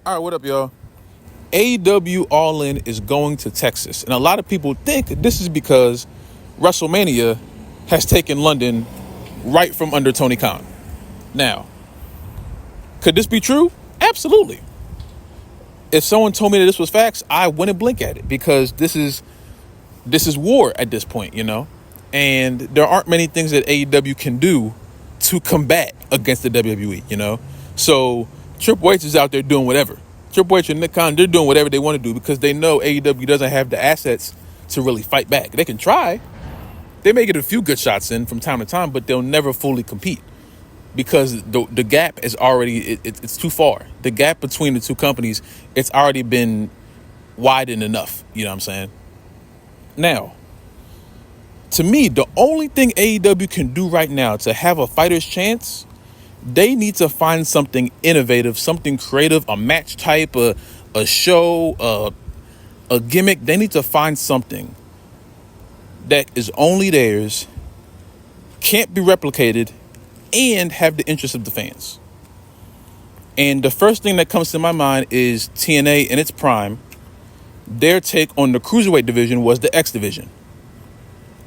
All right, what up, y'all? AEW All In is going to Texas. And a lot of people think this is because Wrestlemania has taken London right from under Tony Khan. Now, could this be true? Absolutely. If someone told me that this was facts, I wouldn't blink at it because this is war at this point, you know? And there aren't many things that AEW can do to combat against the WWE, you know? So Triple H is out there doing whatever. Triple H and Nick Khan, they're doing whatever they want to do because they know AEW doesn't have the assets to really fight back. They can try. They may get a few good shots in from time to time, but they'll never fully compete because the gap is already, it's too far. The gap between the two companies, it's already been widened enough. You know what I'm saying? Now, to me, the only thing AEW can do right now to have a fighter's chance, they need to find something innovative, something creative, a match type, a show, a gimmick. They need to find something that is only theirs, can't be replicated, and have the interest of the fans. And the first thing that comes to my mind is TNA in its prime. Their take on the cruiserweight division was the X division.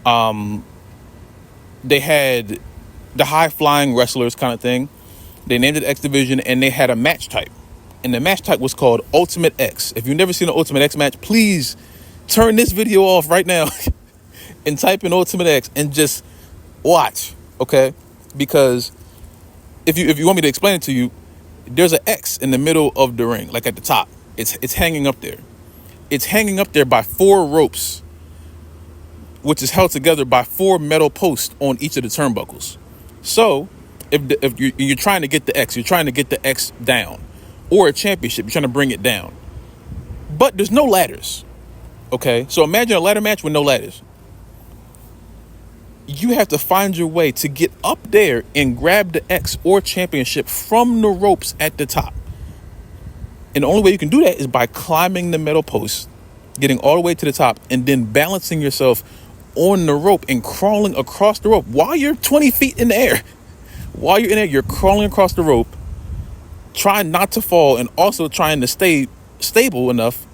They had the high-flying wrestlers kind of thing. They named it X Division, and they had a match type. And the match type was called Ultimate X. If you've never seen an Ultimate X match, please turn this video off right now and type in Ultimate X and just watch, okay? Because if you want me to explain it to you, there's an X in the middle of the ring, like at the top. It's hanging up there. It's hanging up there by 4 ropes, which is held together by 4 metal posts on each of the turnbuckles. So, if you're trying to get the X, you're trying to get the X down. Or a championship, you're trying to bring it down. But there's no ladders, okay? So imagine a ladder match with no ladders. You have to find your way to get up there and grab the X or championship from the ropes at the top. And the only way you can do that is by climbing the metal post, getting all the way to the top, and then balancing yourself on the rope and crawling across the rope while you're 20 feet in the air. While you're in there, you're crawling across the rope, trying not to fall and also trying to stay stable enough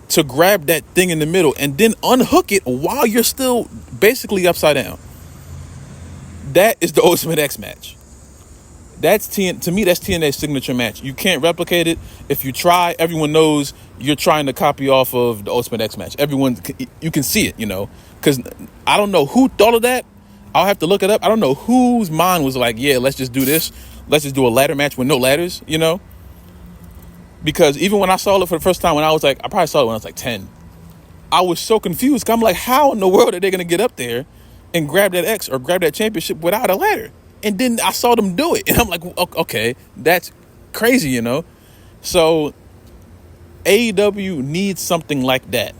to grab that thing in the middle and then unhook it while you're still basically upside down. That is the Ultimate X match. To me, that's TNA's signature match. You can't replicate it. If you try, everyone knows you're trying to copy off of the Ultimate X match. You can see it, you know, because I don't know who thought of that. I'll have to look it up. I don't know whose mind was like, yeah, let's just do this. Let's just do a ladder match with no ladders, you know? Because even when I saw it for the first time, I probably saw it when I was like 10. I was so confused. I'm like, how in the world are they going to get up there and grab that X or grab that championship without a ladder? And then I saw them do it. And I'm like, okay, that's crazy, you know? So AEW needs something like that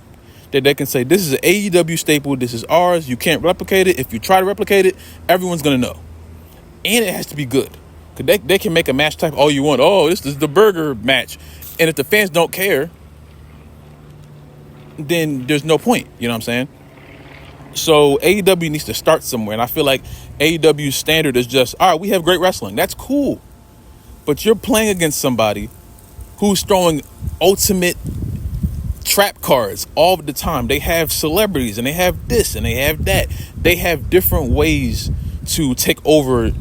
they can say, this is an AEW staple. This is ours. You can't replicate it. If you try to replicate it, everyone's going to know. And it has to be good. Because they can make a match type all you want. Oh, this is the burger match. And if the fans don't care, then there's no point. You know what I'm saying? So AEW needs to start somewhere. And I feel like AEW's standard is just, all right, we have great wrestling. That's cool. But you're playing against somebody who's throwing ultimate trap cards all the time. They have celebrities and they have this and they have that. They have different ways to take over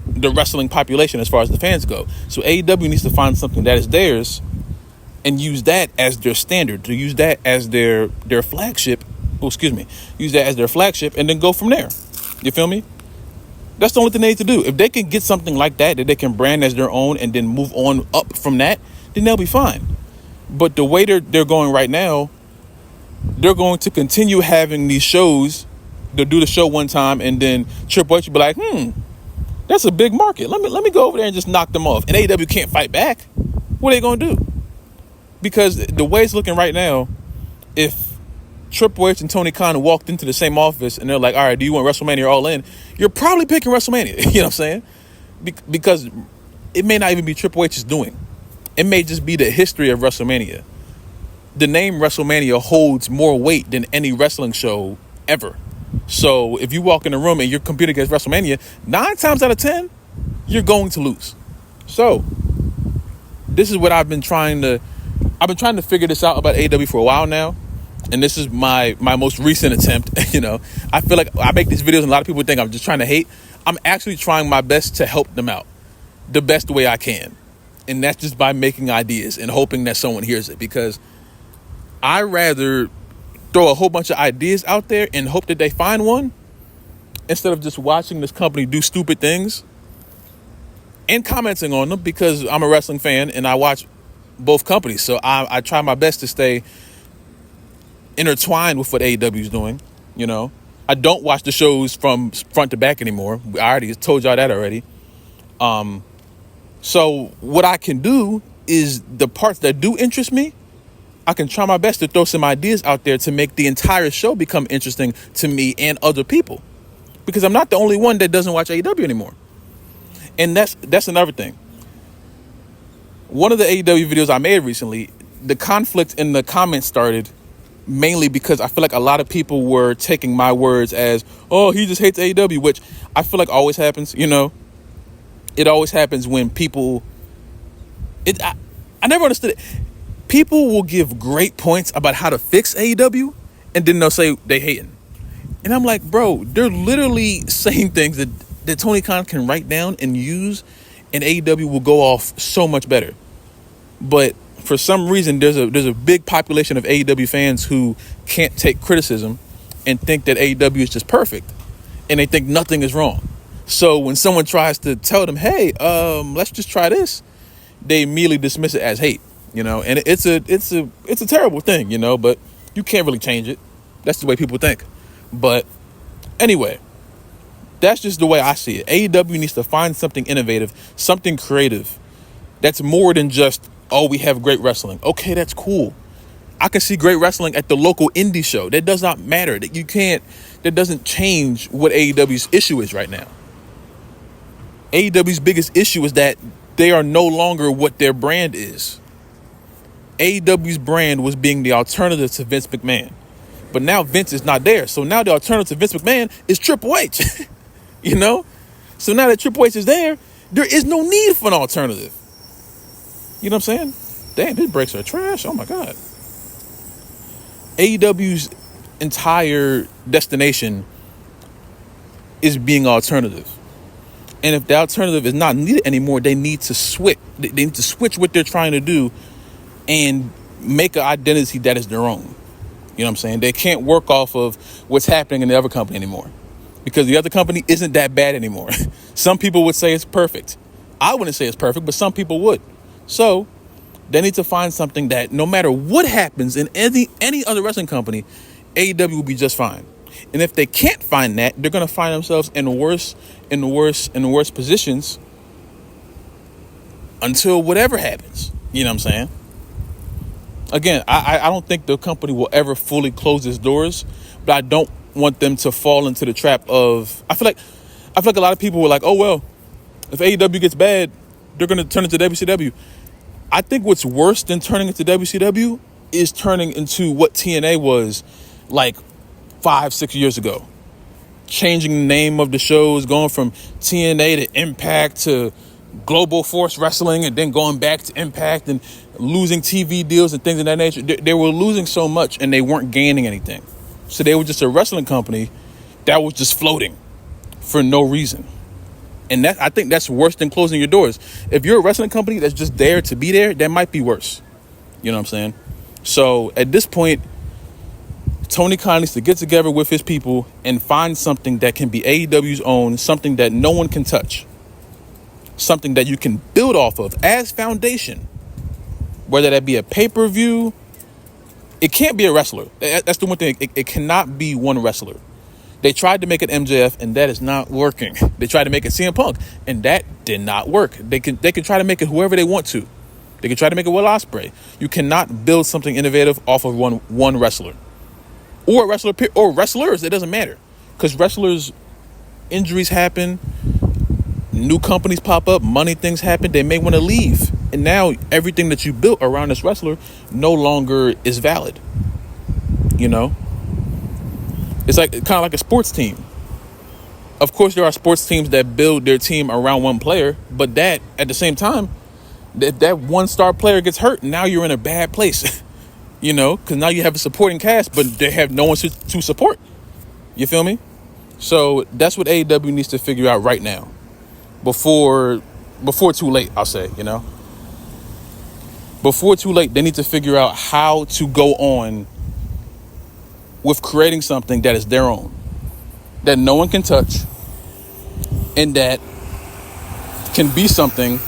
the wrestling population as far as the fans go. So AEW needs to find something that is theirs and use that as their standard, to use that as their flagship. Use that as their flagship and then go from there. You feel me? That's the only thing they need to do. If they can get something like that they can brand as their own and then move on up from that, then they'll be fine. But the way they're going right now, they're going to continue having these shows. They'll do the show one time and then Triple H will be like, that's a big market. Let me go over there and just knock them off. And AEW can't fight back. What are they going to do? Because the way it's looking right now, if Triple H and Tony Khan walked into the same office and they're like, all right, do you want Wrestlemania All In? You're probably picking Wrestlemania. You know what I'm saying? Because it may not even be Triple H's doing. It may just be the history of WrestleMania. The name WrestleMania holds more weight than any wrestling show ever. So if you walk in the room and you're competing against WrestleMania, 9 times out of 10, you're going to lose. So this is what I've been trying to figure this out about AEW for a while now. And this is my most recent attempt. I feel like I make these videos and a lot of people think I'm just trying to hate. I'm actually trying my best to help them out the best way I can. And that's just by making ideas and hoping that someone hears it, because I rather throw a whole bunch of ideas out there and hope that they find one, instead of just watching this company do stupid things and commenting on them, because I'm a wrestling fan and I watch both companies. So I try my best to stay intertwined with what AEW is doing. I don't watch the shows from front to back anymore. I already told y'all that already. So what I can do is the parts that do interest me, I can try my best to throw some ideas out there to make the entire show become interesting to me and other people, because I'm not the only one that doesn't watch AEW anymore. And that's another thing. One of the AEW videos I made recently, the conflict in the comments started mainly because I feel like a lot of people were taking my words as, oh, he just hates AEW, which I feel like always happens. It always happens when people, I never understood it. People will give great points about how to fix AEW, and then they'll say they hating. And I'm like, bro, they're literally saying things that Tony Khan can write down and use, and AEW will go off so much better. But for some reason, there's a big population of AEW fans who can't take criticism and think that AEW is just perfect, and they think nothing is wrong. So when someone tries to tell them, hey, let's just try this, they immediately dismiss it as hate. And it's a terrible thing, but you can't really change it. That's the way people think. But anyway, that's just the way I see it. AEW needs to find something innovative, something creative, that's more than just, oh, we have great wrestling. Okay, that's cool. I can see great wrestling at the local indie show. That does not matter. That doesn't change what AEW's issue is right now. AEW's biggest issue is that they are no longer what their brand is. AEW's brand was being the alternative to Vince McMahon. But now Vince is not there. So now the alternative to Vince McMahon is Triple H. So now that Triple H is there is no need for an alternative. You know what I'm saying? Damn, these brakes are trash. Oh my God. AEW's entire destination is being alternative. And if the alternative is not needed anymore, they need to switch. They need to switch what they're trying to do and make an identity that is their own. You know what I'm saying? They can't work off of what's happening in the other company anymore, because the other company isn't that bad anymore. Some people would say it's perfect. I wouldn't say it's perfect, but some people would. So they need to find something that no matter what happens in any other wrestling company, AEW will be just fine. And if they can't find that, they're going to find themselves in worse positions until whatever happens. You know what I'm saying? Again, I don't think the company will ever fully close its doors, but I don't want them to fall into the trap of, I feel like a lot of people were like, oh, well, if AEW gets bad, they're going to turn into WCW. I think what's worse than turning into WCW is turning into what TNA was like 5-6 years ago. Changing the name of the shows, going from TNA to Impact to Global Force Wrestling, and then going back to Impact, and losing TV deals and things of that nature. They were losing so much and they weren't gaining anything. So they were just a wrestling company that was just floating for no reason. And I think that's worse than closing your doors. If you're a wrestling company that's just there to be there, that might be worse. You know what I'm saying? So at this point, Tony Khan needs to get together with his people and find something that can be AEW's own, something that no one can touch, something that you can build off of as foundation, whether that be a pay-per-view. It can't be a wrestler. That's the one thing. It cannot be one wrestler. They tried to make it MJF, and that is not working. They tried to make it CM Punk, and that did not work. They can try to make it whoever they want to. They can try to make it Will Ospreay. You cannot build something innovative off of one wrestler. Or a wrestler, or wrestlers. It doesn't matter. Because wrestlers, injuries happen, new companies pop up, money things happen, they may want to leave. And now everything that you built around this wrestler no longer is valid. You know? It's like kind of like a sports team. Of course, there are sports teams that build their team around one player, but that, at the same time, That one star player gets hurt, now you're in a bad place. Because now you have a supporting cast, but they have no one to support. You feel me? So that's what AEW needs to figure out right now, before too late. I'll say, before too late, they need to figure out how to go on with creating something that is their own, that no one can touch, and that can be something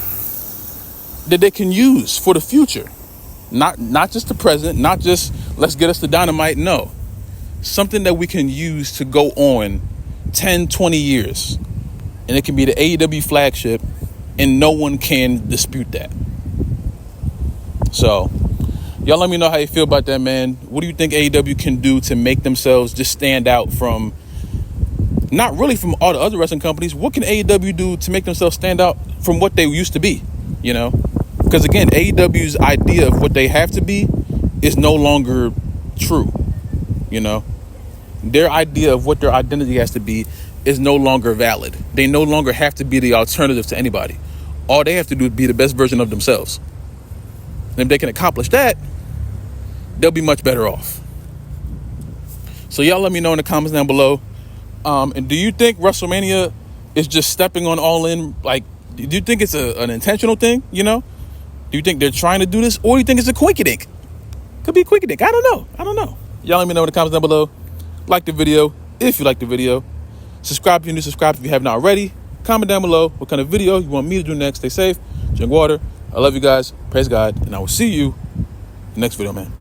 that they can use for the future. Not just the present, not just let's get us the Dynamite. No, something that we can use to go on 10, 20 years. And it can be the AEW flagship, and no one can dispute that. So, y'all let me know how you feel about that, man. What do you think AEW can do to make themselves just stand out from, not really from all the other wrestling companies? What can AEW do to make themselves stand out from what they used to be, Because, again, AEW's idea of what they have to be is no longer true, Their idea of what their identity has to be is no longer valid. They no longer have to be the alternative to anybody. All they have to do is be the best version of themselves. And if they can accomplish that, they'll be much better off. So y'all let me know in the comments down below. And do you think WrestleMania is just stepping on All In? Like, do you think it's an intentional thing, Do you think they're trying to do this? Or do you think it's a quinky dink? Could be a quinky dink. I don't know. Y'all let me know in the comments down below. Like the video if you like the video. Subscribe if you're new. Subscribe if you have not already. Comment down below what kind of video you want me to do next. Stay safe. Drink water. I love you guys. Praise God. And I will see you in the next video, man.